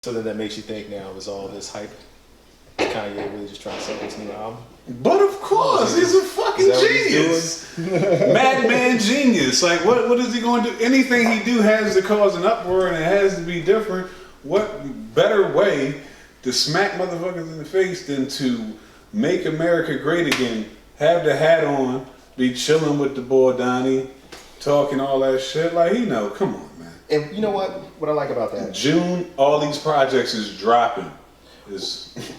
So then that makes you think now, is all this hype Kanye really just trying to sell this new album? But of course, he's a fucking genius. Madman genius. Like, what is he going to do? Anything he do has to cause an uproar and it has to be different. What better way to smack motherfuckers in the face than to make America great again, have the hat on, be chilling with the boy Donnie, talking all that shit. Like, come on, man. And you know what I like about that? June, all these projects is dropping. You know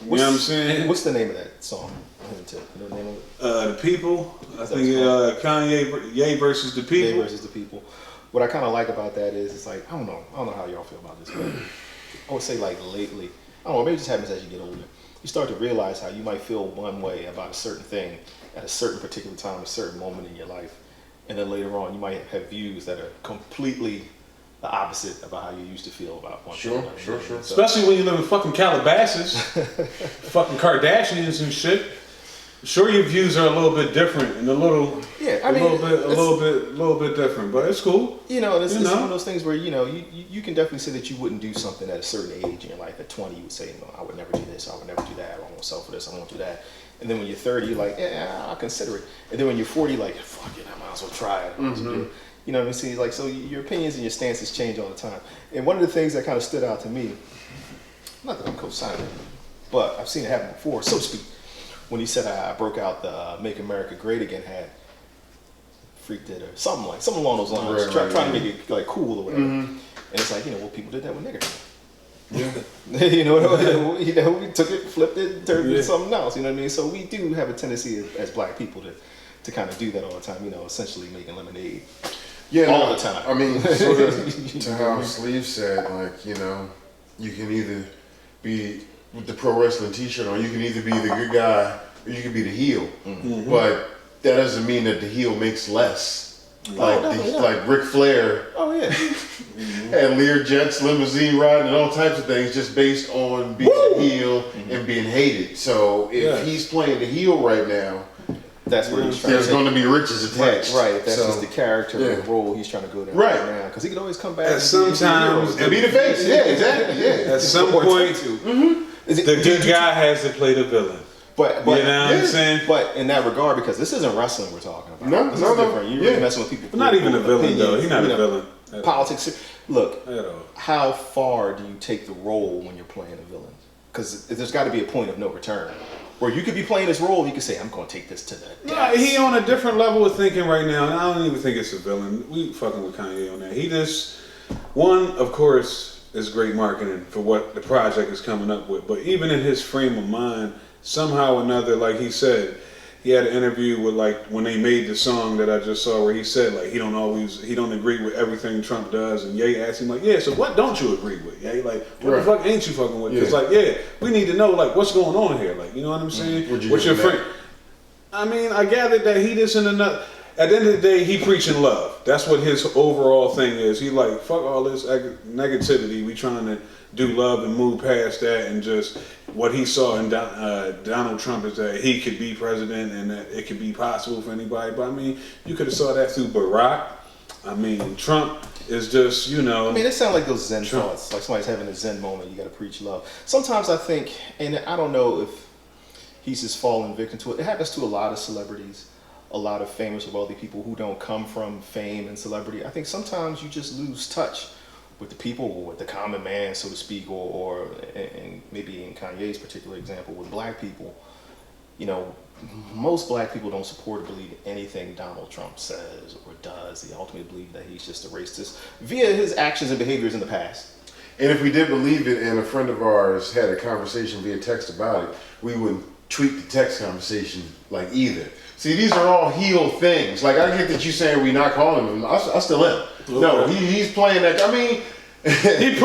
what I'm saying? What's the name of that song? You know the name of it? The People. I think Kanye, Ye versus the People. Ye versus the People. What I kind of like about that is, it's like, I don't know how y'all feel about this, but I would say like lately, I don't know, maybe it just happens as you get older. You start to realize how you might feel one way about a certain thing at a certain particular time, a certain moment in your life. And then later on, you might have views that are completely the opposite about how you used to feel about one thing. Sure. So, especially when you live in fucking Calabasas, fucking Kardashians and shit. Sure, your views are a little bit different and a little bit different, but it's cool. It's one of those things where you can definitely say that you wouldn't do something at a certain age in your life. At 20, you would say, no, I would never do this, I would never do that, I won't sell for this, I won't do that. And then when you're 30, you're like, yeah, I'll consider it. And then when you're 40, you're like, fuck it, I might as well try it. You know what I'm saying? Like, so your opinions and your stances change all the time. And one of the things that kind of stood out to me, not that I'm co-signing, but I've seen it happen before, so to speak, when he said I broke out the Make America Great Again hat, freaked it or something along those lines, trying to make it like cool or whatever. And it's like, people did that with niggers. Yeah. We took it, flipped it, turned it into something else. You know what I mean? So we do have a tendency as black people to kind of do that all the time. Essentially making lemonade. Yeah, all the time. I mean, sort of to how Sleeve said, like, you can either be with the pro wrestling T-shirt on, you can either be the good guy or you can be the heel. But that doesn't mean that the heel makes less. Like Ric Flair. Oh yeah. And Learjet's limousine riding and all types of things just based on being a heel and being hated. So if he's playing the heel right now, that's where he's trying there's going to be riches attached. Right. If that's just the character and the role he's trying to go down. Right. Because he could always come back and sometimes and be the face. Yeah, exactly. Yeah. At some point, the good guy has to play the villain. But you know what I'm saying? But in that regard, because this isn't wrestling we're talking about. No, this is different. You're really messing with people. But not even a villain, though. He's not a villain. Politics. Look, how far do you take the role when you're playing a villain? Because there's got to be a point of no return. Where you could be playing this role, you could say, I'm going to take this to the depths. No, he on a different level of thinking right now, and I don't even think it's a villain. We fucking with Kanye on that. He just, one, of course, is great marketing for what the project is coming up with. But even in his frame of mind, somehow or another, like he said, he had an interview with, like, when they made the song that I just saw where he said, like, he don't agree with everything Trump does. And Ye asked him, like, yeah, so what don't you agree with? Ye, like, what the fuck ain't you fucking with? It's like, we need to know, like, what's going on here? Like, you know what I'm saying? What's your friend? I mean, I gathered that he just in another, at the end of the day, he preaching love. That's what his overall thing is. He like, fuck all this negativity. We trying to do love and move past that, and just what he saw in Donald Trump is that he could be president and that it could be possible for anybody. But I mean, you could have saw that through Barack. I mean, Trump is just, I mean, it sounds like those Zen thoughts, like somebody's having a Zen moment. You got to preach love. Sometimes I think, and I don't know if he's just fallen victim to it. It happens to a lot of celebrities, a lot of famous or wealthy people who don't come from fame and celebrity. I think sometimes you just lose touch with the people, or with the common man, so to speak, or and maybe in Kanye's particular example, with black people. Most black people don't support or believe anything Donald Trump says or does. They ultimately believe that he's just a racist via his actions and behaviors in the past. And if we did believe it, and a friend of ours had a conversation via text about it, we wouldn't tweet the text conversation like either. See, these are all heel things. Like, I get that you saying we not calling him. I still am. Okay. No, he's playing that. I mean, he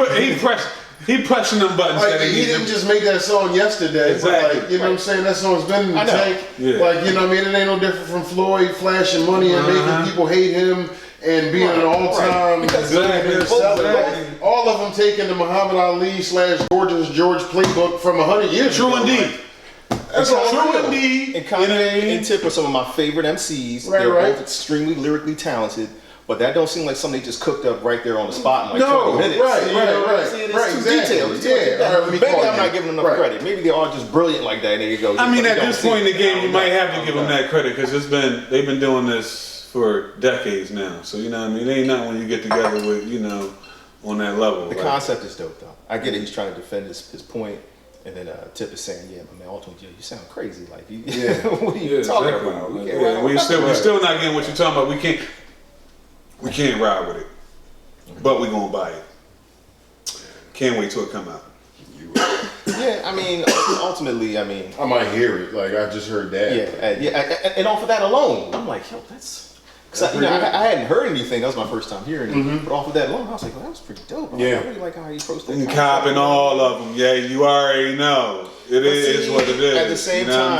pressing them buttons. Like, he didn't just make that song yesterday. Exactly. But like, you know what I'm saying? That song's been in the tank. Yeah. Like, you know what I mean? It ain't no different from Floyd flashing money and making people hate him and being an all-time Exactly. All of them taking the Muhammad Ali / George playbook from 100 years ago. True indeed. That's all true indeed. And Kanye and Tip are some of my favorite MCs. They're both extremely lyrically talented. But that don't seem like something they just cooked up right there on the spot in like 20 minutes. Right. It's too detailed. It's too much. Maybe I'm not giving them enough credit. Maybe they're all just brilliant like that. And they go. I mean, at this point in the game, you might have to give them that credit because they've been doing this for decades now. So you know what I mean? It ain't nothing when you get together with on that level. The concept is dope though. I get it. He's trying to defend his point. And then Tip is saying, "Yeah, but man, ultimately, you sound crazy. Like, what are you talking about? We're still not getting what you're talking about. We can't ride with it, but we're gonna buy it. Can't wait till it come out." Yeah, I mean, ultimately, I might hear it. Like I just heard that. Yeah, and off of that alone, I'm like, yo, that's. Cause I hadn't heard anything. That was my first time hearing it. But off of that alone, I was like, well, that was pretty dope. I really like how he approached that. Copping all of them. Yeah, you already know. It is what it is. At the same time,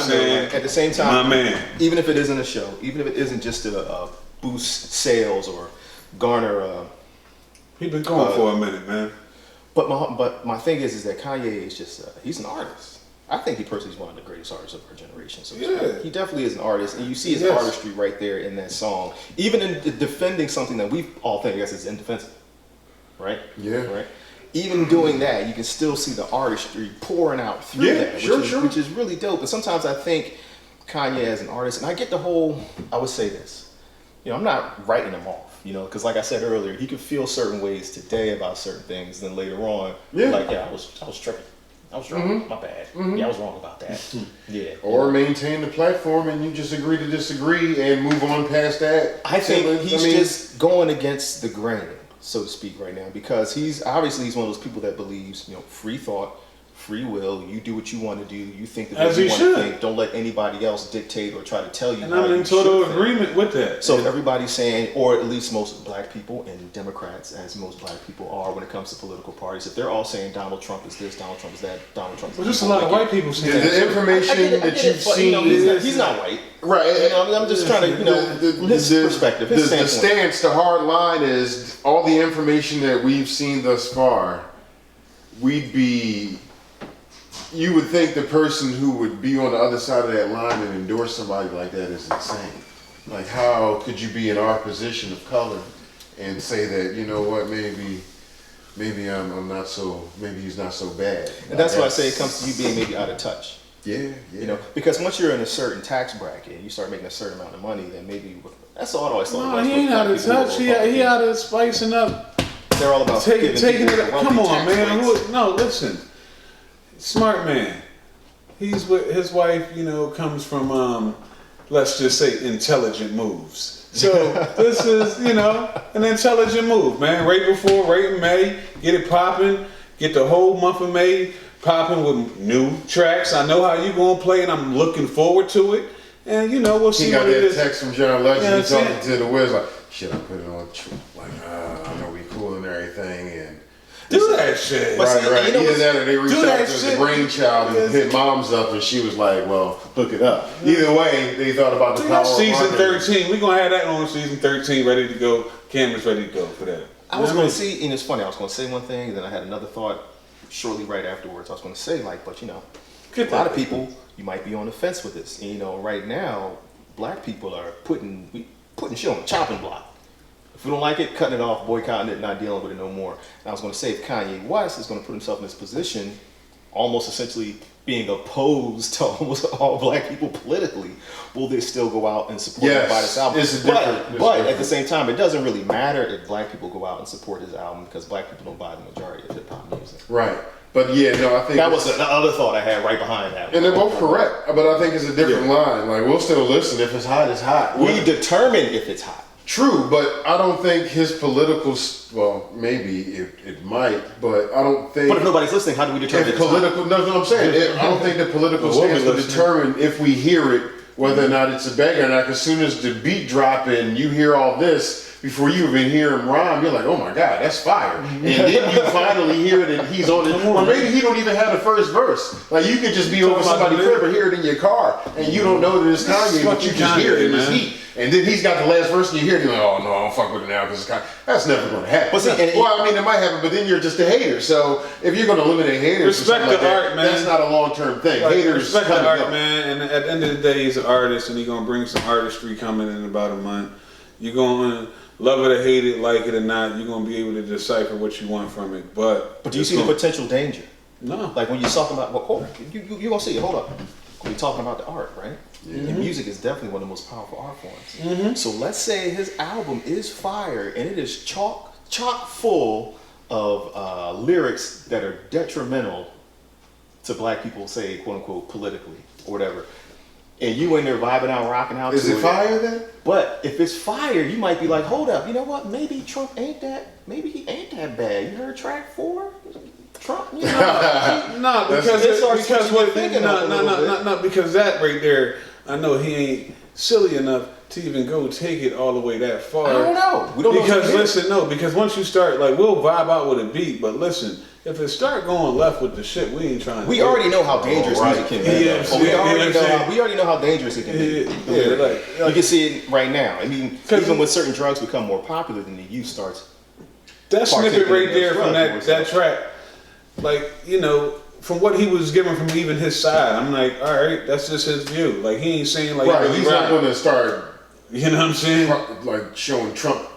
at the same time, my man. Even if it isn't a show, even if it isn't just to boost sales or garner. He's been going for a minute, man. But my thing is that Kanye is just he's an artist. I think he personally is one of the greatest artists of our generation. So he definitely is an artist, and you see his artistry right there in that song. Even in defending something that we all think, I guess, is indefensible, right? Yeah. Right. Even doing that, you can still see the artistry pouring out through that, which is really dope. And sometimes I think Kanye as an artist, and I get the whole. I would say this, I'm not writing him off, because like I said earlier, he could feel certain ways today about certain things, and then later on, I was tripping. I was wrong. My bad. Yeah, I was wrong about that. Yeah. Or maintain the platform and you just agree to disagree and move on past that. I think he's just going against the grain, so to speak, right now, because he's one of those people that believes, free thought, free will. You do what you want to do. You think the way you want to think. Don't let anybody else dictate or try to tell you. And I'm in total agreement with that. So everybody's saying, or at least most black people and Democrats, as most black people are when it comes to political parties, if they're all saying Donald Trump is this, Donald Trump is that, Donald Trump is just a lot of white people saying that. The information that you've seen, he's not white, right? I'm just trying to, from his perspective, his standpoint. The stance, the hard line is all the information that we've seen thus far. You would think the person who would be on the other side of that line and endorse somebody like that is insane. Like, how could you be in our position of color and say that, maybe I'm not so, maybe he's not so bad. And that's why I say it comes to you being maybe out of touch. Yeah. Because once you're in a certain tax bracket and you start making a certain amount of money, then maybe that's all I always thought. No, he ain't out of touch. He out of spicing up. They're all about taking it up. Come on, man. No, listen. Smart man. He's with his wife, comes from, let's just say, intelligent moves. So this is, an intelligent move, man. Right in May, get it popping, get the whole month of May popping with new tracks. I know how you gonna play, and I'm looking forward to it. And we'll see what it is. He got that text from John Legend. He talking to the Wiz like, shit, I put it on. Like, I know we cool and everything, and. Do that shit. Right. Either that or they reached out to the brainchild and hit mom's up and she was like, well, hook it up. Either way, they thought about the power of season 13. We're going to have that on season 13 ready to go. Cameras ready to go for that. I was going to see, and it's funny, I was going to say one thing, and then I had another thought shortly right afterwards. I was going to say, but a lot of people, you might be on the fence with this. And, right now, black people are putting shit on the chopping block. If we don't like it, cutting it off, boycotting it, not dealing with it no more. And I was going to say, if Kanye West is going to put himself in this position, almost essentially being opposed to almost all black people politically, will they still go out and support him by this album? But at the same time, it doesn't really matter if black people go out and support his album because black people don't buy the majority of hip hop music. Right. But I think that was the other thought I had right behind that. And they're both correct, but I think it's a different line. Like, we'll still listen if it's hot, it's hot. We determine if it's hot. True, but I don't think his political. Well, maybe it might, but I don't think. But if nobody's listening, how do we determine? Political. No, I'm saying. I don't think the political stance will determine if we hear it whether or not it's a banger or not. As soon as the beat drop and you hear all this before you even hear him rhyme, you're like, oh my god, that's fire. And then you finally hear it and he's on it. Or maybe he don't even have the first verse. Like, you could just be over somebody's crib or hear it in your car and you don't know that it's Kanye, but you just hear it in his heat. And then he's got the last verse and you hear it, you're like, oh no, I don't fuck with it now because it's Kanye. That's never going to happen. It might happen, but then you're just a hater. So if you're going to eliminate haters, respect the art, man. That's not a long-term thing. Haters respect the art, man. And at the end of the day, he's an artist, and he's going to bring some artistry coming in about a month. You're going to love it or hate it, like it or not, you're gonna be able to decipher what you want from it. But do you see the potential danger? No. Like when you're talking about, well, hold on, you're gonna see it. Hold up. We're talking about the art, right? Yeah. And music is definitely one of the most powerful art forms. So let's say his album is fire and it is chock full of lyrics that are detrimental to black people, say, quote unquote, politically or whatever. And you in there vibing out, rocking out. Is it fire then? But if it's fire, you might be like, hold up, you know what? Maybe Trump ain't that. Maybe he ain't that bad. You heard track 4? Trump, you know. No, because that right there, I know he ain't silly enough to even go take it all the way that far. I don't know. We don't know. Because once you start, like, we'll vibe out with a beat, but listen, if it start going left with the shit, we ain't trying to. We already know how dangerous music can be. Yeah, we already know how dangerous it can be. Yeah, like, you can see it right now. I mean, even when certain drugs become more popular, then the youth starts. That snippet right there from that track, like, you know, from what he was giving from even his side, I'm like, all right, that's just his view. Like, he ain't saying like, right, he's not going to start. You know what I'm saying? Like showing Trump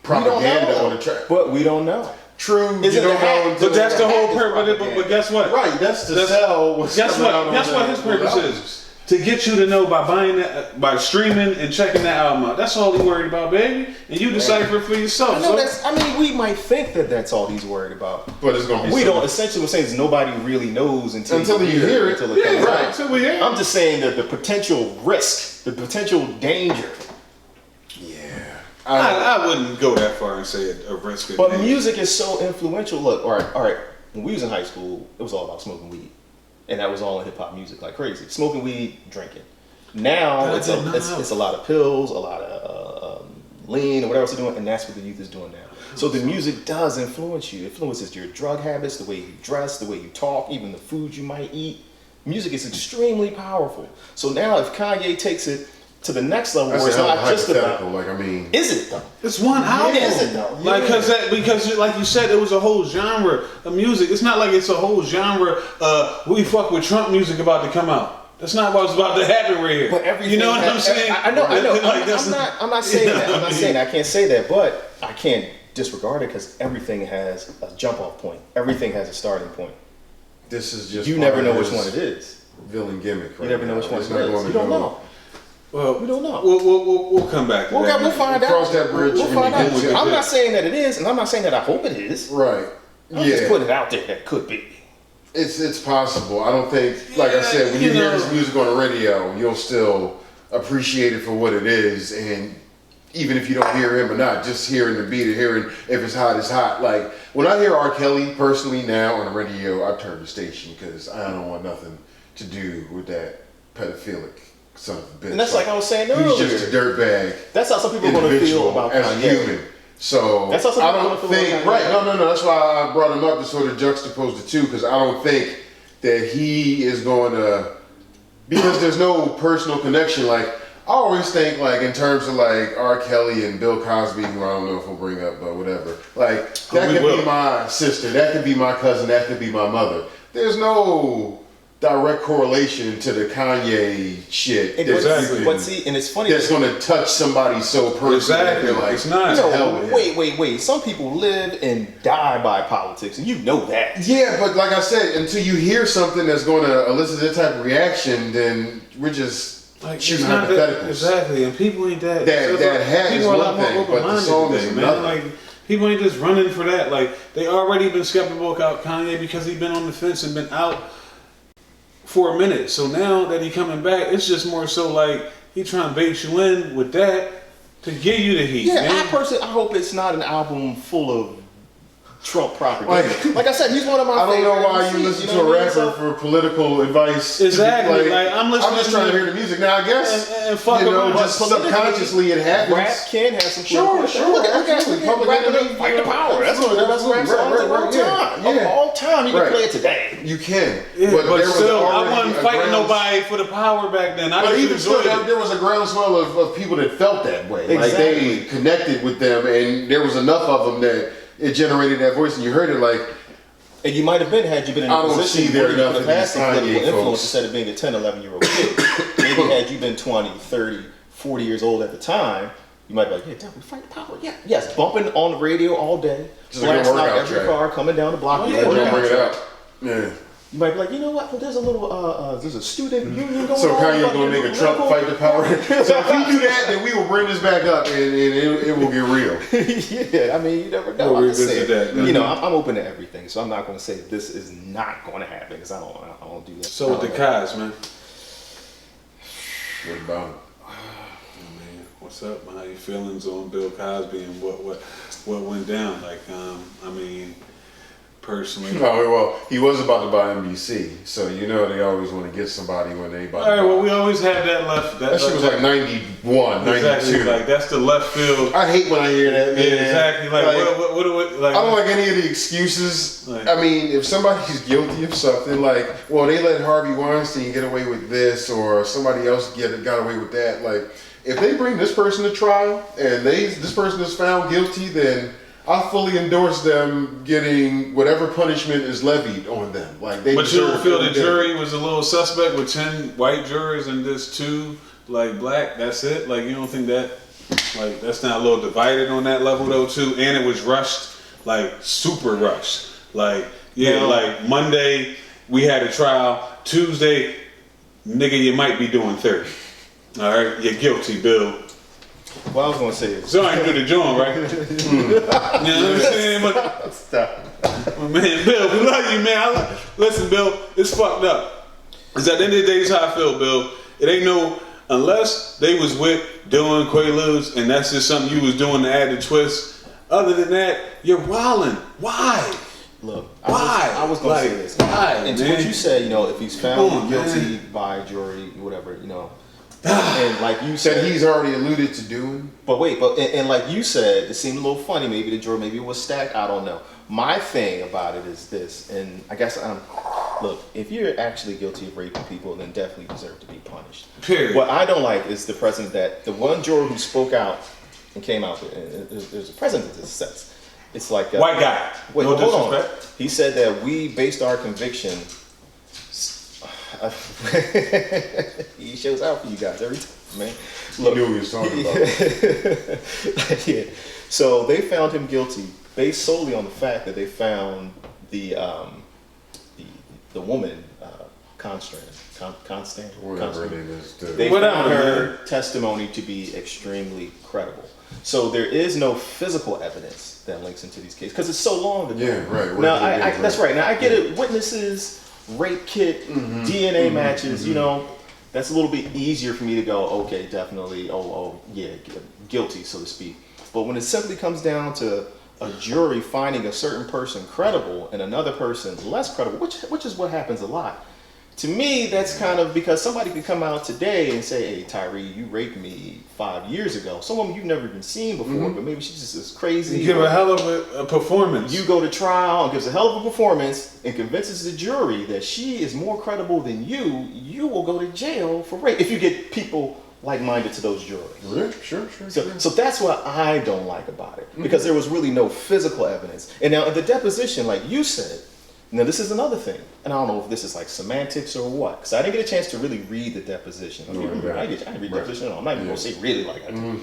propaganda on the track. But we don't know. True, you don't know. But that's the whole purpose. But guess what? Right, that's the sell. Guess what? Guess what his purpose is? To get you to know by buying that, by streaming and checking that album out. That's all he worried about, baby. And you decipher it for yourself. I mean, we might think that that's all he's worried about. But it's gonna be. We don't. Essentially, we're saying is nobody really knows until you hear it. Until it comes out. Until we hear it. I'm just saying that the potential risk, the potential danger. Yeah. I wouldn't go that far and say a risk. But music is so influential. Look, all right. When we was in high school, it was all about smoking weed. And that was all in hip hop music, like crazy. Smoking weed, drinking. Now it's a lot of pills, a lot of lean, or whatever else they're doing, and that's what the youth is doing now. So the music does influence you. It influences your drug habits, the way you dress, the way you talk, even the food you might eat. Music is extremely powerful. So now if Kanye takes it to the next level, where it's not just about, like, I mean, is it though? It's one album. Is it though? Like, because like you said, it was a whole genre of music. It's not like it's a whole genre. We fuck with Trump music about to come out. That's not what's about to happen right here. But everything, you know what I'm saying? I know. Like, I'm not saying that. I'm not saying that. I can't say that, but I can't disregard it because everything has a jump off point. Everything has a starting point. This is just you never know which one it is. Villain gimmick. You never know which one it is. You don't know. Well, we don't know. We'll come back to that. We'll find out. Cross that bridge. We'll find out. I'm not saying that it is, and I'm not saying that I hope it is. Right. I'm just putting it out there that could be. It's possible. I don't think, like I said, when you hear his music on the radio, you'll still appreciate it for what it is, and even if you don't hear him or not, just hearing the beat or hearing if it's hot, it's hot. Like when I hear R. Kelly personally now on the radio, I turn the station because I don't want nothing to do with that pedophilic son of a bitch. And that's like I was saying earlier. He's just a dirtbag. That's how some people are going to feel about as a human. So that's how some I people don't feel think about right. No. That's why I brought him up to sort of juxtapose the two because I don't think that he is going to because there's no personal connection. Like I always think like in terms of like R. Kelly and Bill Cosby, who I don't know if we'll bring up, but whatever. Like that could be my sister, that could be my cousin, that could be my mother. There's no direct correlation to the Kanye shit. Exactly. But see, and it's funny. That's going to touch somebody so personally. Exactly. Like, it's not. Wait. Some people live and die by politics, and you know that. Yeah, but like I said, until you hear something that's going to elicit that type of reaction, then we're just like shooting hypotheticals. Exactly, and people ain't that. That has one thing, but the song is another. Like, people ain't just running for that. Like they already been skeptical about Kanye because he been on the fence and been out for a minute. So now that he coming back, it's just more so like he trying to bait you in with that to give you the heat. Yeah, man. I hope it's not an album full of Trump propaganda. Like I said, he's one of my I don't favorite know why MCs, you listen to a rapper for political advice. Exactly. Like I'm listening. I'm just trying to hear the music. Now I guess and fuck just subconsciously it happens. Rap can have some sure. Look at Public Enemy, Fight the Power. That's one of the best rap songs of all time. Of all time, you can play it today. You can. Yeah, but still, I wasn't fighting nobody for the power back then. But even still, there was a groundswell of people that felt that way. Exactly. Like they connected with them, and there was enough of them that it generated that voice, and you heard it like. And you might have been had you been in a position where you could have had some political influence instead of being a 10, 11-year-old kid. Maybe had you been 20, 30, 40 years old at the time, You might be like, yeah, damn, we fight the power. Yeah, yes, bumping on the radio all day, Just a good blasting out workout every track. car coming down the block. Yeah, workout bring it track. out. Yeah. You might be like, you know what? Well, there's a little, there's a student union going So on. Kanye's gonna make a Trump fight the power. So if he do that, then we will bring this back up, and it will get real. Yeah, I mean, you never know. We'll I'm just revisit saying, that. you know, I'm open to everything, so I'm not going to say this is not going to happen because I don't do that. So with the Kaz, man. What about it? Man, what's up, man? How your feelings on Bill Cosby and what went down? Like, I mean, personally. No, well, he was about to buy NBC, so you know they always want to get somebody when they about All to right, buy. well, we always have that left. That shit was like 91, exactly, 92. like that's the left field. I hate when I hear that, man. Yeah, exactly. Like, what like, I don't like any of the excuses. Like- I mean, if somebody's guilty of something, like, well, they let Harvey Weinstein get away with this, or somebody else got away with that. Like, if they bring this person to trial and this person is found guilty, then I fully endorse them getting whatever punishment is levied on them. Like, they. But you don't deserve feel the everything. jury was a little suspect with 10 white jurors and just 2 like black? That's it? Like, you don't think that, like, that's not a little divided on that level though too? And it was rushed, like super rushed. Like, yeah, like Monday we had a trial. Tuesday, nigga, you might be doing 30. All right, you're guilty, Bill. What I was going to say is, So I ain't do the joint, right? You know what I'm saying? But stop. man, Bill, we love you, man. Listen, Bill, it's fucked up. Cause at the end of the day, this is how I feel, Bill. It ain't no, unless they was with doing Quaaludes and that's just something you was doing to add the twist. Other than that, you're wildin'. Why? Look, Why? I was going to Like, say this. why, And to man? what you said, you know, if he's found Come on, guilty man. by jury, whatever, you know, and like you Said said, he's already alluded to doing. but wait, and like you said, it seemed a little funny. Maybe the jury, maybe it was stacked. I don't know. My thing about it is this, and I guess look, if you're actually guilty of raping people, then definitely deserve to be punished. Period. What I don't like is the precedent that the one juror who spoke out and came out. There's a precedent that sets. It's like White guy. Wait, No hold on. disrespect. He said that we based our conviction. He shows out for you guys every time, man. He knew what he was talking about. Yeah. So they found him guilty based solely on the fact that they found the woman, Constant. Whatever it is. They Whatever, found her man. testimony to be extremely credible. So there is no physical evidence that links into these cases because it's so long ago. Yeah, right. Now, that's right. Now I get it. Witnesses, rape kit, DNA matches. You know, that's a little bit easier for me to go. Okay, definitely. Oh, yeah, guilty, so to speak. But when it simply comes down to a jury finding a certain person credible and another person less credible, which is what happens a lot. To me, that's kind of because somebody could come out today and say, hey, Tyree, you raped me 5 years ago. Someone you've never even seen before, but maybe she's just as crazy. You give a hell of a performance. You go to trial and gives a hell of a performance and convinces the jury that she is more credible than you will go to jail for rape if you get people like-minded to those juries. Yeah, sure. So that's what I don't like about it, because there was really no physical evidence. And now in the deposition, like you said, now this is another thing, and I don't know if this is like semantics or what, because I didn't get a chance to really read the deposition. I didn't read the deposition at all. I'm not even going to say really like I did.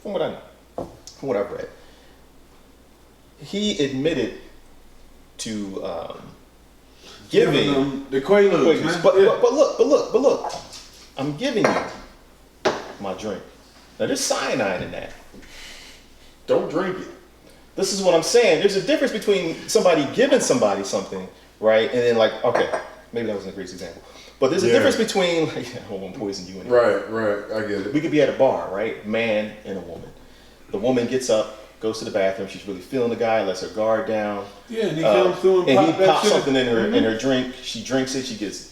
From what I know, from what I've read, he admitted to giving them the Quaaludes, man. but look, I'm giving you my drink. Now there's cyanide in that. Don't drink it. This is what I'm saying. There's a difference between somebody giving somebody something, right? And then like, okay, maybe that wasn't a great example. But there's a difference between, like, I won't poison you anyway. Right. I get it. We could be at a bar, right? Man and a woman. The woman gets up, goes to the bathroom. She's really feeling the guy, lets her guard down. Yeah, and he comes through and he pop that pops shit. something in her drink. She drinks it. She gets,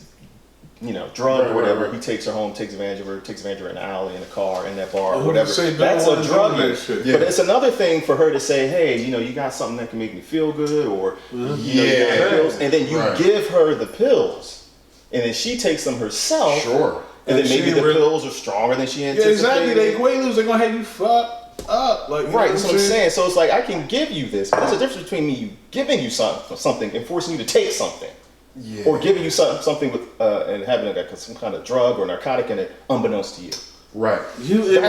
drunk or whatever. Right. He takes her home, takes advantage of her in the alley, in the car, in that bar, or Who whatever. say Bill That's a wanna do drug that use. shit? Yeah. But it's another thing for her to say, hey, you got something that can make me feel good, or you got pills, and then you give her the pills, and then she takes them herself. Sure. And then And maybe she the really- pills are stronger than she Yeah, anticipated. exactly. They Quaaludes, they're gonna have you fucked up. Like, you know Right, that's what I'm saying? saying. So it's like, I can give you this, but there's a difference between me giving you something and forcing you to take something. Yeah. Or giving you something with and having some kind of drug or narcotic in it, unbeknownst to you. Right. You in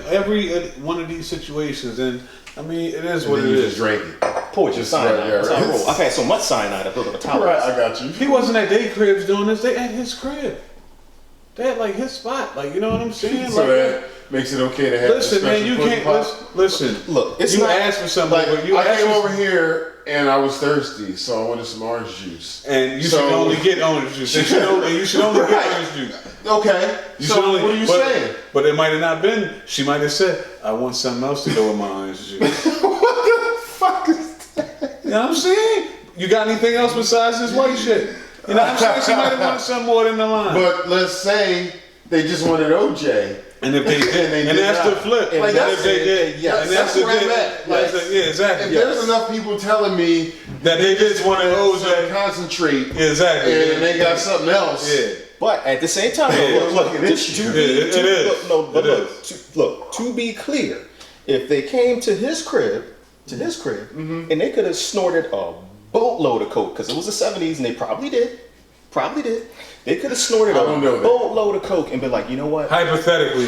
every one of these situations, and I mean, it is what it is. Just drink it. Poison cyanide. Right, That's how I roll. I've had so much cyanide I built up a tolerance. Right, I got you. He wasn't at their cribs doing this. They at his crib. They had like his spot. Like, you know what I'm saying? So like, that makes it okay to have. Listen, man, you can't listen. Look, it's you not, asked for something. Like, but you I came asked over here and I was thirsty, so I wanted some orange juice. and you should only get orange juice. You should only Right. get orange juice. Okay. So what are you saying? But it might have not been. She might have said, "I want something else to go with my orange juice." What the fuck is that? You know what I'm saying? You got anything else besides this white shit? You know what I'm saying? She might have wanted something more than the line. But let's say they just wanted OJ. And if they did, and that's the flip. Like, And that's if they did, yes. and that's That's the where I'm did. at. Like, Yes. yeah, exactly. If there's enough people telling me that they just want to OJ. concentrate, Yeah, exactly. and they got something else. Yeah. But at the same time, look, to be clear, if they came to his crib, and they could have snorted a boatload of coke, because it was the 70s, and they probably did. They could have snorted a boatload of coke and been like, you know what? Hypothetically,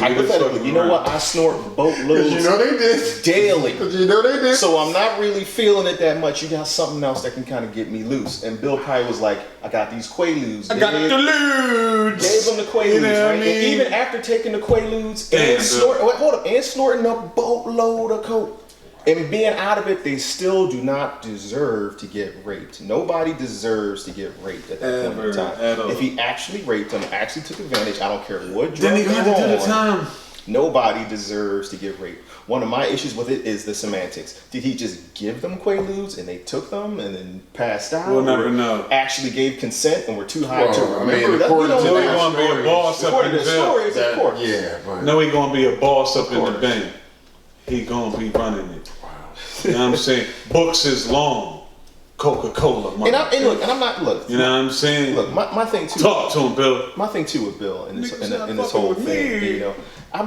you know what? I snort boatloads You know they did. daily. You know they did. So I'm not really feeling it that much. You got something else that can kind of get me loose. And Bill probably was like, I got these Quaaludes. I got the lewds. Gave him the Quaaludes, You know what I right? mean? And even after taking the Quaaludes Damn, and snorting a boatload of coke and being out of it, they still do not deserve to get raped. Nobody deserves to get raped at that point in time. At all. If he actually raped them, actually took advantage, I don't care what drug Then he they got to do the were on, time. nobody deserves to get raped. One of my issues with it is the semantics. Did he just give them Quaaludes and they took them and then passed out? We'll never Or know. Actually gave consent and were too high to Well, I remember. mean, That- we according don't to know. He gonna be a boss up According in to the the bill. stories, of course. Yeah, but No, he gonna be a boss up in the course. bank. He gonna be running it. You know what I'm saying? Books is long. Coca-Cola. And I'm not. Look, You know what I'm saying? look. My thing too. Talk to him, Bill. My thing too with Bill and this, Niggas and, not and this fucking whole with thing. me. You know, I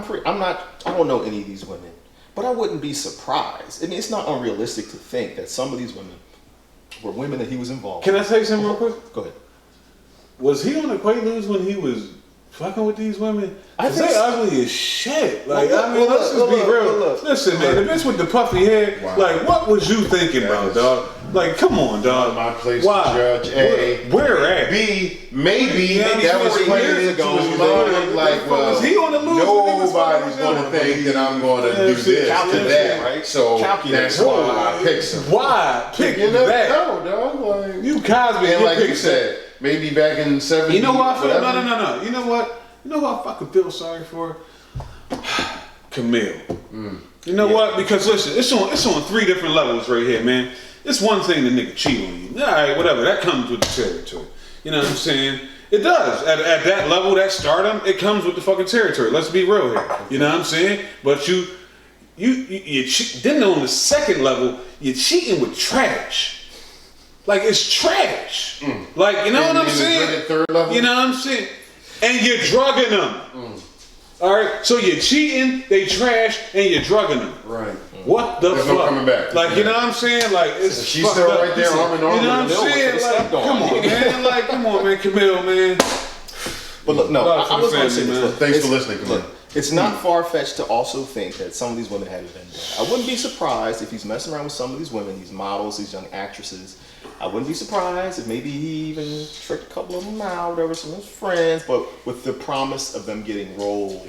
don't know any of these women, but I wouldn't be surprised. I mean, it's not unrealistic to think that some of these women were women that he was involved. Can I say something real quick? Go ahead. Was he on the Quaaludes when he was fucking with these women? I 'Cause think they so. ugly as shit. Like, Well, I mean, let's just be real. look. Listen, man, the bitch with the puffy hair, Wow. like, what was you thinking about, dog? Like, come on, dog. Not my place Why? to judge. A. Where at? B. Maybe Maybe that was 40 playing years into ago. his mind. Like, well, Was he on the loose when he was nobody's fucking going to with think that I'm going to Yeah, do shit, this to calculate, that, right? So Calculate. that's why I picked him. Why? Pick You never that. know, dog. Like, You Cosby. and like you picked said, maybe back in '70s. You know what I feel? whatever. No. You know what? You know what I fucking feel sorry for? Camille. You know what? Because listen, it's on 3 different levels right here, man. It's one thing the nigga cheat on you. All right, whatever. That comes with the territory. You know what I'm saying? It does. At that level, that stardom, it comes with the fucking territory. Let's be real here. You know what I'm saying? But you then on the second level, you're cheating with trash. Like, it's trash. Like, you know what I'm And the saying? third level? You know what I'm saying? And you're drugging them. All right, so you're cheating, they trash, and you're drugging them. Right. What the There's fuck? no coming back. Like, you know what I'm saying? Like, it's She's fucked still up. right there, arm in arm You know what I'm with Camille saying? with the Like, stuff going come on, on. man. Like, come on, man. Camille, man. But look, no, Love for I was the going to say family, this. man. Look, Thanks it's- for listening, Camille. Look, it's not far-fetched to also think that some of these women have a vendetta. I wouldn't be surprised if he's messing around with some of these women, these models, these young actresses. I wouldn't be surprised if maybe he even tricked a couple of them out, whatever, some of his friends, but with the promise of them getting roles.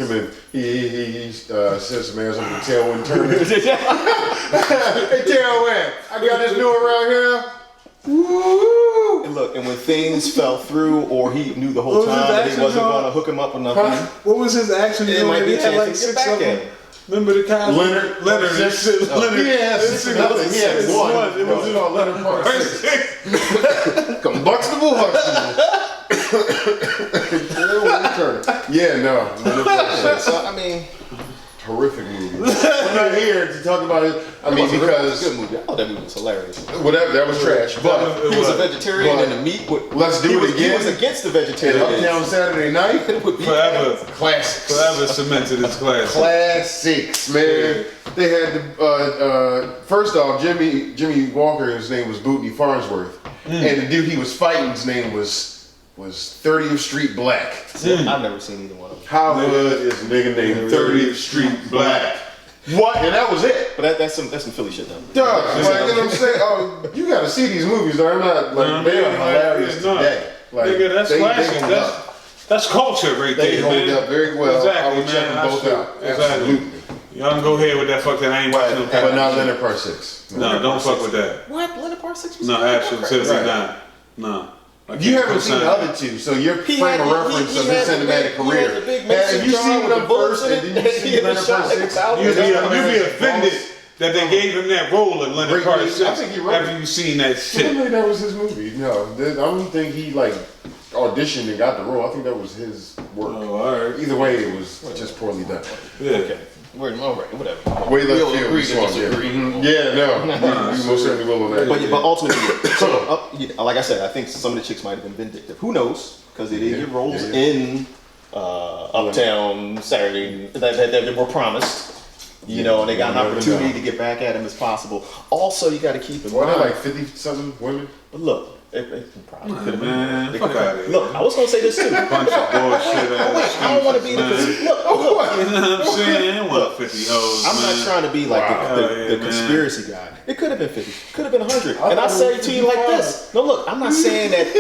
He said some ass over the tailwind tournament. Hey, tailwind, I got this new around here. Woo! And look, and when things fell through, or he knew the whole What was his time that he action, wasn't John? going to hook him up with nothing, What was his action? it might be a He had chance to get back of at them. him. Remember the Cosby? Leonard. and shit. Leonard. He had This six, nigga- nothing. He had It was one. It was called Leonard Part 6. Combustible Huxtable. Yeah, no. Leonard Part 6. So, I mean, Horrific movie. I'm not here to talk about it. I mean, it was a because good movie. I thought that movie was hilarious. whatever, that was trash. But He was a vegetarian, But and the meat would. let's do he it was, again. He was against the and vegetarian. Uptown Saturday Night, It would be Forever. classics. Forever cemented his class. Classics, man. They had the first off, Jimmy Walker. His name was Bootney Farnsworth, and the dude he was fighting, his name was was 30th Street Black. I've never seen either one of them. How good is a nigga named 30th Street Black? What? And that was it. But that's some Philly shit though. Dog, like, you know what I'm saying? Oh, you gotta see these movies. Though. I'm not like they are hilarious today. Like, nigga, that's classic. That's culture right there. They hold up very well. Exactly, I would check them both out. Absolutely. Y'all can go ahead with that fuck that I ain't watching. But not Leonard Part 6. No, don't fuck with that. What? Leonard Part 6? No, actually, seriously, no. You haven't seen the other two, so your frame of reference of his cinematic career. Have you seen them first and then you see Leonard Part 6? You'd be offended that they gave him that role in Leonard Part 6 after you seen that shit. I think that was his movie. No, I don't think he like auditioned and got the role. I think that was his work. Oh, all right. Either way, it was just poorly done. Yeah. Okay. All right, whatever. Way left field. We no. We most certainly will on that. But ultimately, like I said, I think some of the chicks might have been vindictive. Who knows? Because they didn't get roles in Uptown Saturday that were promised. You know, and they got an opportunity to get back at him as possible. Also, you got to keep in mind. Well, like 50-something women. But look. It probably could have been. Look, I was gonna say this too. Bunch of bullshit. Wait, I don't want to be the. Look. You know what I'm saying? I want 50 hoes. I'm not trying to be like the conspiracy guy. It could have been 50. Could have been 100. And I say to you like this. No, look. I'm not saying that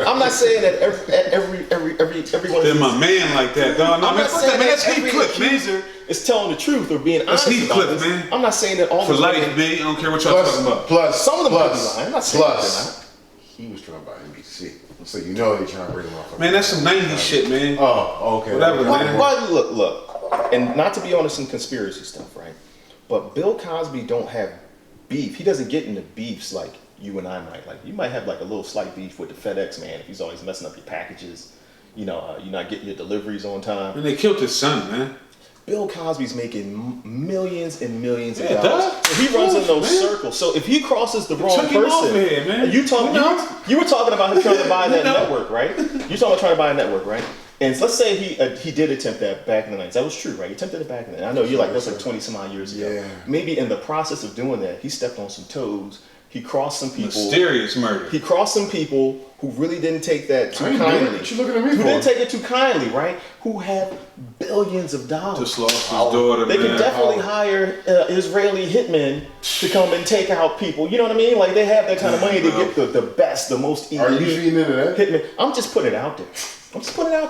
I'm not saying that everyone. They're my man like that, dog. I'm not saying that that's every accuser is telling the truth or being honest about this. Man. I'm not saying that all for the life, man. I don't care what y'all talking about. Plus, some of them could be lying. I'm not saying that. He was trying to buy NBC, so you know they trying to bring him off. Man, that's some 90s shit, man. Oh, okay. Whatever, man. Look, and not to be on some conspiracy stuff, right? But Bill Cosby don't have beef. He doesn't get into beefs like you and I might. Like you might have like a little slight beef with the FedEx man if he's always messing up your packages. You know, you're not getting your deliveries on time. And they killed his son, man. Bill Cosby's making millions and millions of dollars. He runs in those circles. So if he crosses the wrong person, you were talking about him trying to buy that network, right? You're talking about trying to buy a network, right? And let's say he did attempt that back in the 90s. That was true, right? He attempted it back in the 90s. I know you're like, that's like 20 some odd years ago. Yeah. Maybe in the process of doing that, he stepped on some toes. He crossed some people. Mysterious murder. He crossed some people who really didn't take that too kindly. What you looking at me who for? didn't take it too kindly, right? Who have billions of dollars. Just lost his daughter, They can definitely hire Israeli hitmen to come and take out people. You know what I mean? Like they have that kind of money to get the best, the most elite. Are you feeding into that? Hitmen. I'm just putting it out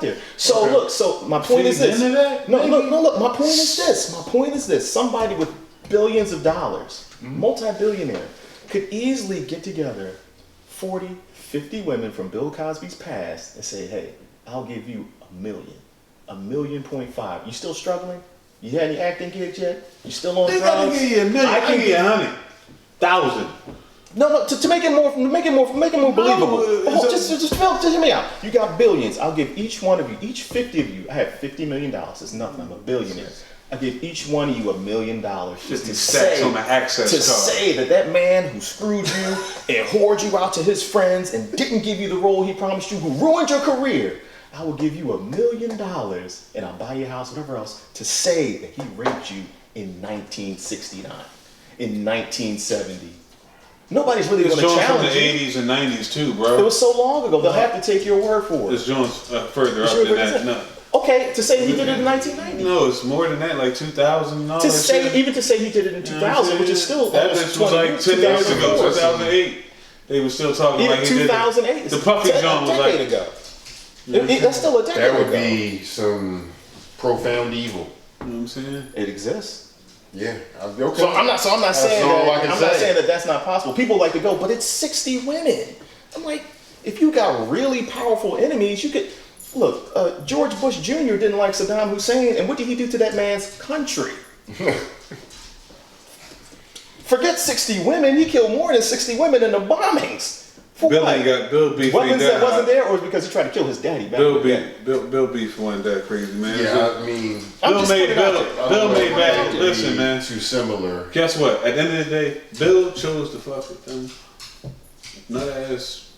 there. So look, so my point is this. Look, my point is this. Somebody with billions of dollars, multi-billionaire, could easily get together 40, 50 women from Bill Cosby's past and say, hey, I'll give you $1.5 million. You still struggling? You had any acting gigs yet? You still on drugs? I can give you $1 million. I can give you 100,000. No, to make it more believable. Just hear me out. You got billions. I'll give each one of you, each 50 of you. I have $50 million. It's nothing. I'm a billionaire. I give each one of you $1 million just to say on my access card. Say that man who screwed you and whored you out to his friends and didn't give you the role he promised you, who ruined your career. I will give you $1 million and I'll buy your house, whatever else, to say that he raped you in 1969, in 1970. Nobody's really going to challenge you. It's from the 80s and 90s too, bro. It was so long ago. They'll have to take your word for it. This joint's further up than that. No. Okay, to say he did it in 1990. No, it's more than that, like 2000 and all that shit. Even to say he did it in 2000, which is still that was like 10 years ago, 2008. They were still talking even like he 2008. Did it. The Puffy joint was like ago. That's still a decade ago. That would be some profound evil. You know what I'm saying? It exists. Yeah. Okay. So I'm not saying that that's not possible. People like to go, but it's 60 women. I'm like, if you got really powerful enemies, you could. Look, George Bush Jr. didn't like Saddam Hussein, and what did he do to that man's country? Forget 60 women, he killed more than 60 women in the bombings. For Bill what? got Bill beef. Weapons that wasn't there, or was it because he tried to kill his daddy back then? Bill beef wasn't that crazy, man. Yeah, I mean, Bill made back. Listen, man. Too similar. Guess what? At the end of the day, Bill chose to fuck with them nut-ass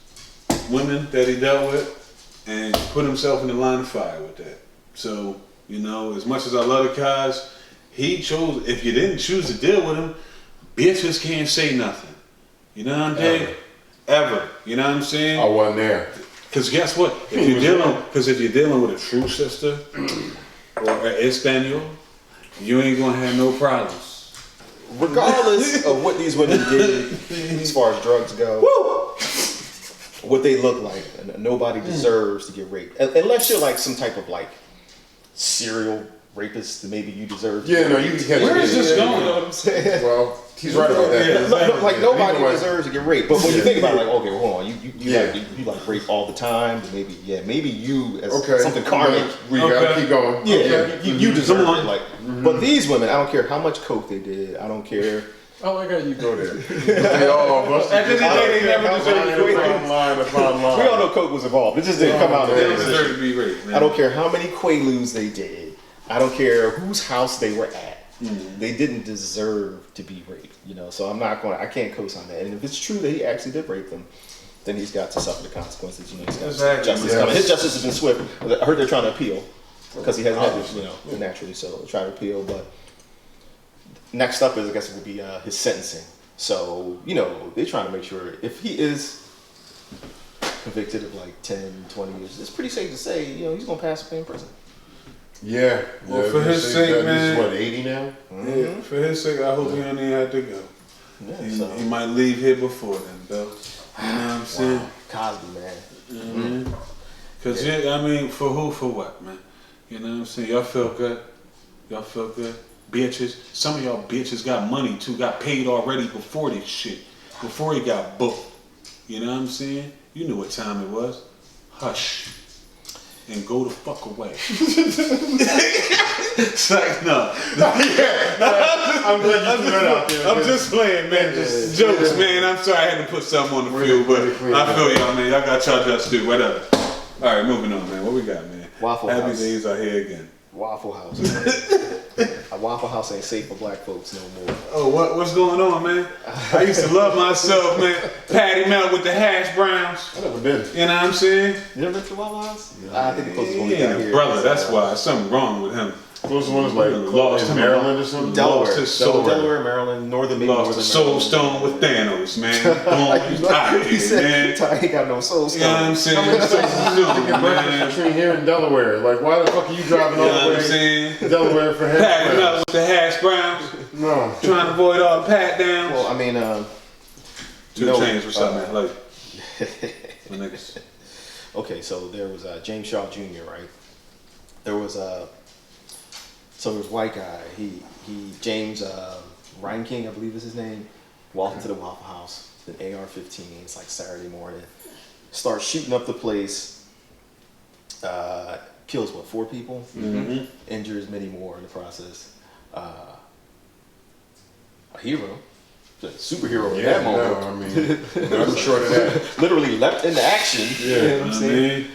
women that he dealt with. And put himself in the line of fire with that. So, you know, as much as I love the guys, he chose, if you didn't choose to deal with him, bitches can't say nothing. You know what I'm saying? Ever. You know what I'm saying? I wasn't there. Because guess what? If you're dealing with a true sister or an Espanol, you ain't gonna have no problems. Regardless of what these women did as far as drugs go, what they look like, and nobody deserves to get raped. Unless you're like some type of like serial rapist, then maybe you deserve to get raped. Where is this going? You know what I'm saying? Well, he's right about that. Yeah, like nobody deserves to get raped. But when you think about it, like, okay, well, hold on, you like rape all the time, then maybe you as something karmic. We gotta keep going. Yeah, you deserve it. Like, but these women, I don't care how much coke they did. I don't care. I like how you go there. They all busted. At the end of the day, they never deserve to be raped. We all know coke was involved. It just didn't come out. They don't deserve to be raped, man. I don't care how many quaaludes they did. I don't care whose house they were at. They didn't deserve to be raped, you know. So I can't co-sign that. And if it's true that he actually did rape them, then he's got to suffer the consequences. You know, he's got justice coming. His justice has been swift. I heard they're trying to appeal because he hasn't had it, you know, naturally. So they'll try to appeal. But next up is, I guess, it would be his sentencing. So, you know, they're trying to make sure if he is convicted of like 10, 20 years, it's pretty safe to say, you know, he's going to pass away in prison. Yeah. Well, for his sake, man. He's what, 80 now? Yeah, for his sake, I hope he don't even have to go. Yeah, he might leave here before then, though. You know what I'm saying? Wow. Cosby, man. Because, I mean, for who, for what, man? You know what I'm saying? Y'all feel good? Y'all feel good? Bitches. Some of y'all bitches got money, too. Got paid already before this shit. Before he got booked. You know what I'm saying? You knew what time it was. Hush. And go the fuck away. It's like, no. I'm glad you threw that out there. I'm just playing, man. Just jokes, man. I'm sorry I had to put something on the field, but I feel y'all, man. Y'all got y'all just too. Whatever. All right, moving on, man. What we got, man? Waffle Happy House. days are here again. Waffle House. Man. A Waffle House ain't safe for black folks no more. Oh, what's going on, man? I used to love myself, man. Patty melt with the hash browns. I've never been. You know what I'm saying? You never been to Waffle House? I think the closest one we Yeah, got here. brother, that's why. Something wrong with him. Closest one is like Lost in Maryland or something? Delaware. his soul. Delaware, Maryland, northern Lost the soul stone with Thanos, man. Boom, he's out He here, said, man. Ty ain't got no soul You know what I'm stone. saying? Something new, man. Between here and Delaware. Like, why the fuck are you driving You all know the what I'm way saying? to Delaware for Patty hash melt with the hash browns. No. Trying to avoid all the pat downs. Well, I mean, 2 Chainz or something, like. The niggas. Okay, so there was James Shaw Jr., right? There was so there was a white guy. James Ryan King, I believe is his name. Walked into the Waffle House, an AR-15. It's like Saturday morning. Starts shooting up the place. Kills 4 people. Mm-hmm. Injures many more in the process. A hero. A superhero in that moment. No, I mean, I'm short of that. Literally leapt into action. Yeah. You know what I'm saying?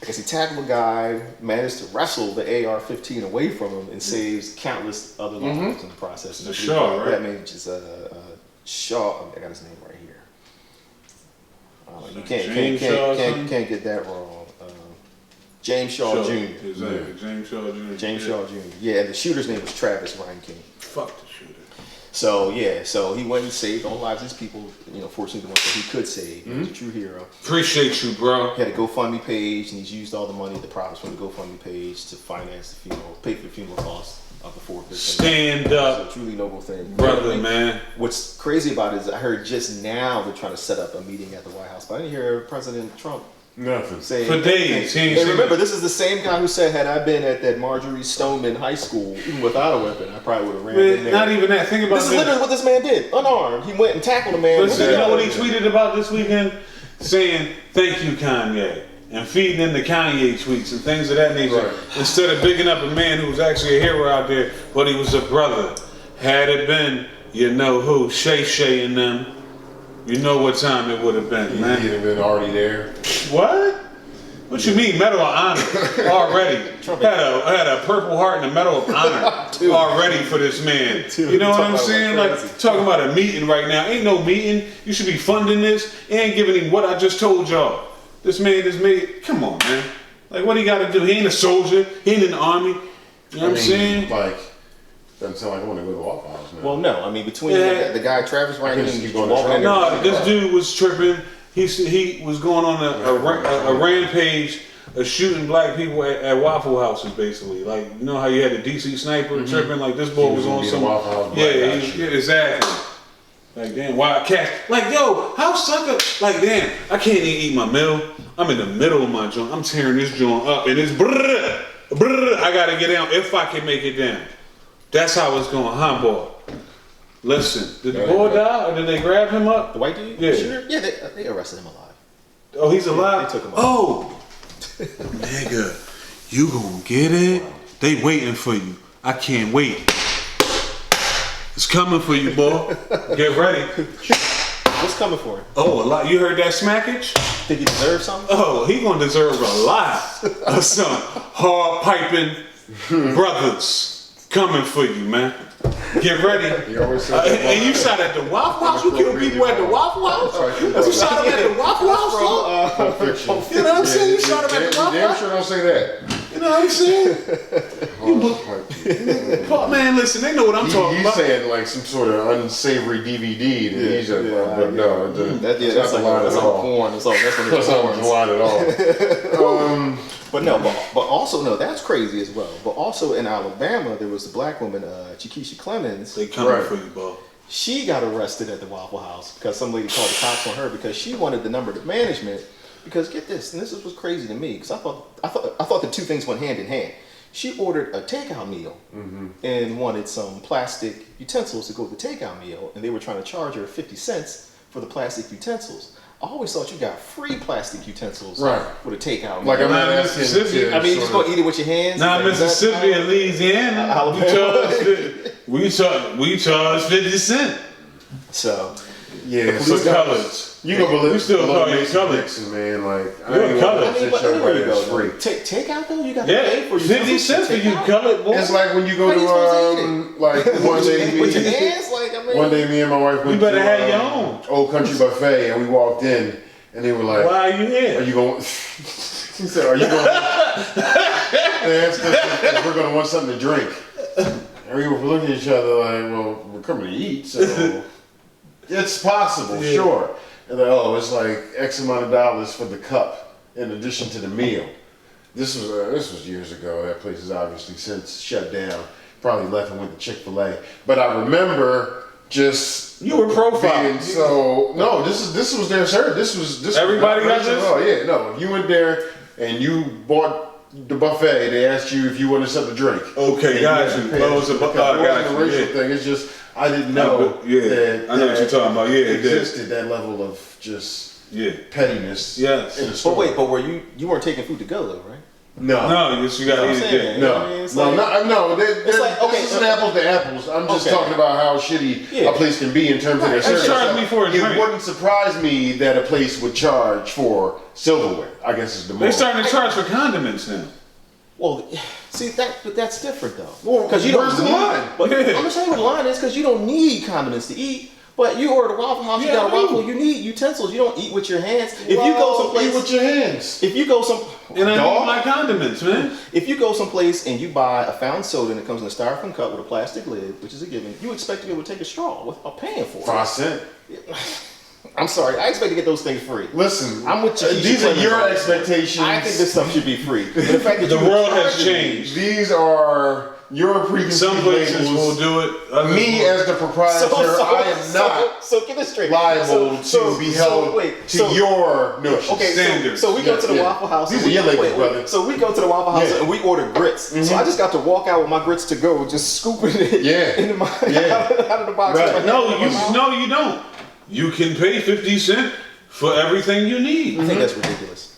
I guess he tackled a guy, managed to wrestle the AR-15 away from him, and saves countless other lives in the process. It's Shaw, right? That man just Shaw. I got his name right here. You can't get that wrong. James Shaw Jr. Exactly. James Shaw Jr. James Shaw Jr. Yeah, and the shooter's name was Travis Ryan King. Fuck the shooter. So he went and saved all lives of his people. You know, fortunately the ones that he could save. He was a true hero. Appreciate you, bro. He had a GoFundMe page, and he's used all the money, the profits from the GoFundMe page, to finance the funeral, pay for the funeral costs of the 4 victims. Stand up. It's a truly noble thing, brother, man. What's crazy about it is I heard just now they're trying to set up a meeting at the White House, but I didn't hear President Trump. Nothing. Saying for days. And remember, this is the same guy who said, had I been at that Marjorie Stoneman High School, even without a weapon, I probably would have ran in there. Not even that. Think about this. This is literally what this man did, unarmed. He went and tackled a man. Listen, you know what he tweeted about this weekend? Saying, thank you, Kanye. And feeding in the Kanye tweets and things of that nature. Right. Instead of bigging up a man who was actually a hero out there, but he was a brother. Had it been, you know who, Shay and them, you know what time it would have been, man. He'd have been already there. What? What you mean, Medal of Honor already? Had a Purple Heart and a Medal of Honor already for this man. You know what I'm saying? Like, talking about a meeting right now. Ain't no meeting. You should be funding this and giving him what I just told y'all. This man is made. Come on, man. Like, what he got to do? He ain't a soldier. He ain't in the army. You know what I'm saying? Like, doesn't sound like I want to go to Waffle House, man. Well, no. I mean, between the guy Travis Ryan King, no, this dude was tripping. He was going on a rampage of shooting black people at Waffle Houses, basically. Like, you know how you had the DC sniper tripping? Like, this boy was on some... Yeah, exactly. Like, damn, Wildcat. Like, yo, how sucker... Like, damn, I can't even eat my meal. I'm in the middle of my joint. I'm tearing this joint up, and it's brrr, brrr. I gotta get down if I can make it down. That's how it's going, huh, boy? Listen, did the boy die, or did they grab him up? The white dude? Yeah. Shooter? Yeah, they arrested him alive. Oh, he's alive? They took him alive. Oh! Nigga, you gonna get it? They waiting for you. I can't wait. It's coming for you, boy. Get ready. What's coming for him? Oh, a lot. You heard that smackage? Think he deserves something? Oh, he gonna deserve a lot of some hard piping brothers coming for you, man. Get ready. And you shot at the Waffle House? You kill people at the Waffle House? You shot them at the Waffle House? Pulp Fiction. You know what I'm saying? You shot him at the Waffle House? Damn sure don't say that. You know what I'm saying? Man, listen, they know what I'm talking about. He's saying like some sort of unsavory DVD that he's just, but no, that's like porn. That's not the line at all. But also no, that's crazy as well. But also in Alabama, there was the black woman, Chiquisha Clemens. They coming for you, bro. She got arrested at the Waffle House because some lady called the cops on her because she wanted the number of management. Because get this, and this was crazy to me because I thought the two things went hand in hand. She ordered a takeout meal and wanted some plastic utensils to go with the takeout meal, and they were trying to charge her 50 cents for the plastic utensils. I always thought you got free plastic utensils with a takeout meal. Like I'm not Mississippi. I mean, you just gonna eat it with your hands. Now Mississippi and Louisiana, we charge 50 cents. So yeah, for colors. You gonna believe we still call you colors, man? Like you're colors. I mean, but anywhere you go, takeout though, you got to pay for your 50 cents for you colored boy. It's like when you go to like one day with your hands, like I mean. One day, me and my wife went to have your own Old Country Buffet, and we walked in, and they were like, "Why are you here? Are you going?" He said, "Are you going?" They asked us if we're going to want something to drink, and we were looking at each other like, "Well, we're coming to eat, so it's possible, sure." And then, it's like X amount of dollars for the cup in addition to the meal. This was years ago. That place has obviously since shut down. Probably left and went to Chick-fil-A. But I remember just you were profiled. So no, this was their service. This everybody got this. Oh yeah, no. If you went there and you bought the buffet, they asked you if you wanted something to drink. Okay, got you. It wasn't a racial thing. It's just I didn't know that. I know what you're talking about. Yeah, it existed that level of just pettiness. Yes. In the store. But wait, but you weren't taking food to go though, right? No, you gotta eat it. No. It's like okay, this is apples to apples. I'm just talking about how shitty a place can be in terms of their service. Charge me for a drink. It wouldn't surprise me that a place would charge for silverware. I guess is the they're starting to charge for condiments now. Well, see but that's different though. Well, because you where's the line? But I'm gonna tell you what the line is because you don't need condiments to eat. But you order a Waffle House, you got a waffle, you need utensils. You don't eat with your hands. If you go someplace, eat with your hands. If you go and I need my condiments, man. If you go someplace and you buy a fountain soda and it comes in a styrofoam cup with a plastic lid, which is a given, you expect to be able to take a straw without paying for it. 5 cents. I'm sorry, I expect to get those things free. Listen, I'm with you. These are your expectations. I think this stuff should be free. But the fact that the world has changed. These are your preconceived Some places labels. will do it. Me as the proprietor, I am not so get this straight. liable to be held to your notions. Okay, standards. So we go to the Waffle House. These are your labels, brother. So we go to the Waffle House and we order grits. So I just got to walk out with my grits to go, just scooping it into my out of the box. Right. No, you don't. You can pay 50 cents for everything you need. I think that's ridiculous.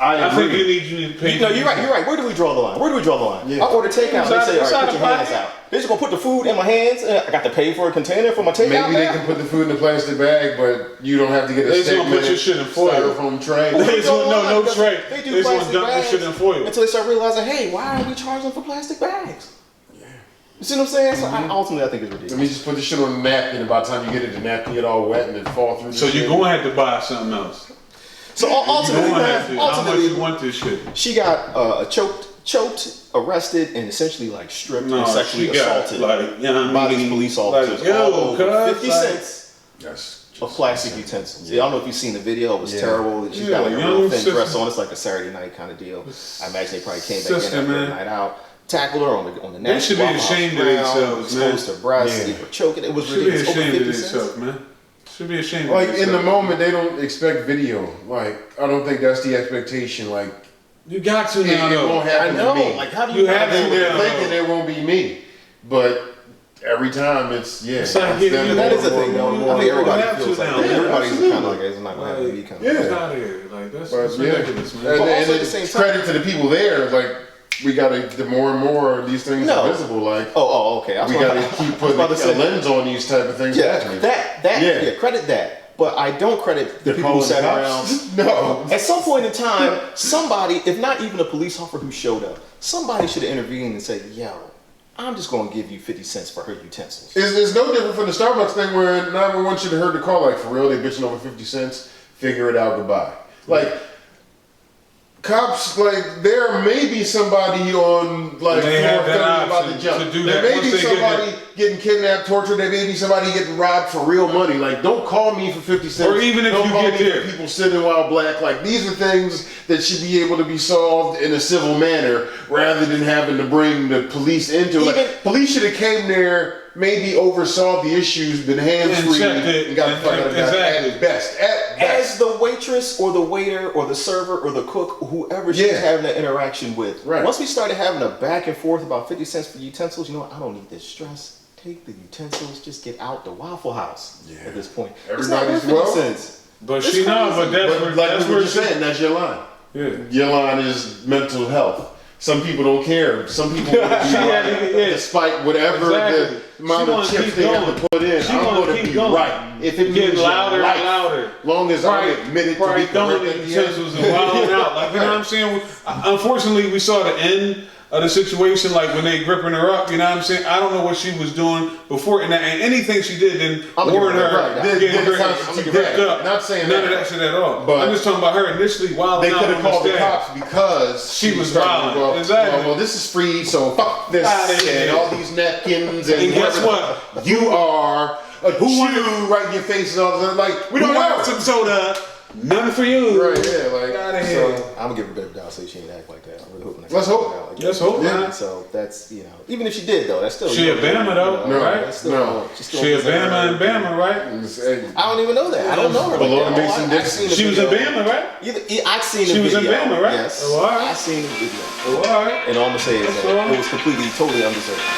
I think you need to pay. No, you're right. Where do we draw the line? Yeah. I order takeout. They say, all right, put your hands out. They're just gonna put the food in my hands. I got to pay for a container for my takeout. Maybe they can put the food in a plastic bag, but you don't have to get a statement. They're gonna put your shit in foil. Styrofoam tray. No tray. They do They're gonna plastic dump your bags shit in foil until they start realizing, hey, why are we charging for plastic bags? You see what I'm saying? So ultimately, I think it's ridiculous. Let me just put this shit on a napkin, and by the time you get it, the napkin get all wet and it fall through. So you're gonna have to buy something else. So ultimately, how much you want this shit? She got choked, arrested, and essentially like stripped and sexually assaulted by these police officers. Like, 50 cents. That's of plastic utensils. I don't know if you've seen the video. It was terrible. She's got like a young real thin sister. dress on. It's like a Saturday night kind of deal. I imagine they probably came back in after a night out. Tackled her on the neck. They should be ashamed of themselves, man. Exposed her breasts. They were choking. It was ridiculous. Should be ashamed of themselves, man. Should be ashamed of Like themselves. in the moment, they don't expect video. Like I don't think that's the expectation. Like You got to it, now, it though. won't happen to me. Like how do You have to They're now. thinking it won't be me, but every time it's It's like getting them you- That is the more, thing, though. more, more, I think more. everybody have to feels like now. that. Yeah, Everybody's absolutely. kind of like it's not gonna happen to me. Kind of. Get Yeah. out of here. Like, that's But, ridiculous, man. And, But and also at the it's same time- credit to the people there. Like we gotta, the more and more these things No. are visible. Like Okay. we gotta keep putting about to say- a lens on these type of things. Yeah, happening. yeah, credit that. But I don't credit the people who calling sat cops? around. No. At some point in time, somebody, if not even a police officer who showed up, somebody should have intervened and said, yo, I'm just going to give you 50 cents for her utensils. It's no different from the Starbucks thing where 911 should have heard the call. Like for real, they bitching over 50 cents. Figure it out. Goodbye. Like. Cops, like, there may be somebody on, like, They have that 430 about to option jump. to do There that may once be they get somebody getting kidnapped, tortured. There may be somebody getting robbed for real money. Like, don't call me for 50 cents. Or even if don't you call get me there. for people sitting while black. Like, these are things that should be able to be solved in a civil manner rather than having to bring the police into it. Like, police should have came there, maybe oversaw the issues, been hands-free, checked it, and got the fuck out of exactly. at best. At best. As the waitress or the waiter or the server or the cook, whoever she's Yeah. having that interaction with, Right. once we started having a back and forth about 50 cents for utensils, you know what? I don't need this stress. Take the utensils, just get out the Waffle House at this point. It's not worth Everybody's 50 well. cents. But It's she knows, crazy. but that's But where, like that's we were where just she, saying, that's your line. yeah. Your line is mental health. Some people don't care. Some people want to be right, despite whatever Exactly. the amount She of wanna chips keep they have going. to put in. She I'm wanna going to keep be going. right. If it Getting means louder your and life, louder. long as I'm admitted to be throwing correct the at the end. utensils and wilding out. Like, you know what I'm saying? Unfortunately, we saw the end of the situation, like when they gripping her up, you know what I'm saying? I don't know what she was doing before, and anything she did didn't I'm gonna warrant give her her that. Didn't getting constitute gripped that. up. Not saying None that. of that shit at all. But I'm just talking about her initially wilding They out. could have on called the stage. cops because She was starting to violent. go, Exactly. Well, this is free, so fuck this Outta here. and all these napkins and, And guess whatever what? You are a shoe right in your face and all that. Like we don't want know. some soda. None for you. Right? Yeah. Like Outta So here. I'm gonna give her a bit of doubt so she ain't act like that. I'm really hoping. Let's hope. Let's hope, man. So that's even if she did though, that's still. She a Bama though, No, right? That's still, No. she's still She a representing Bama her. and Bama, right? I don't even know that. I don't know her. Below like the that. Mason I've Dixon. seen the She was a video. Bama, right? I've seen the She was video. in Bama, right? Yes. Oh, all right. I've seen the video. Oh, all right. And all I'm gonna say is That's that all. it was completely, totally undeserved.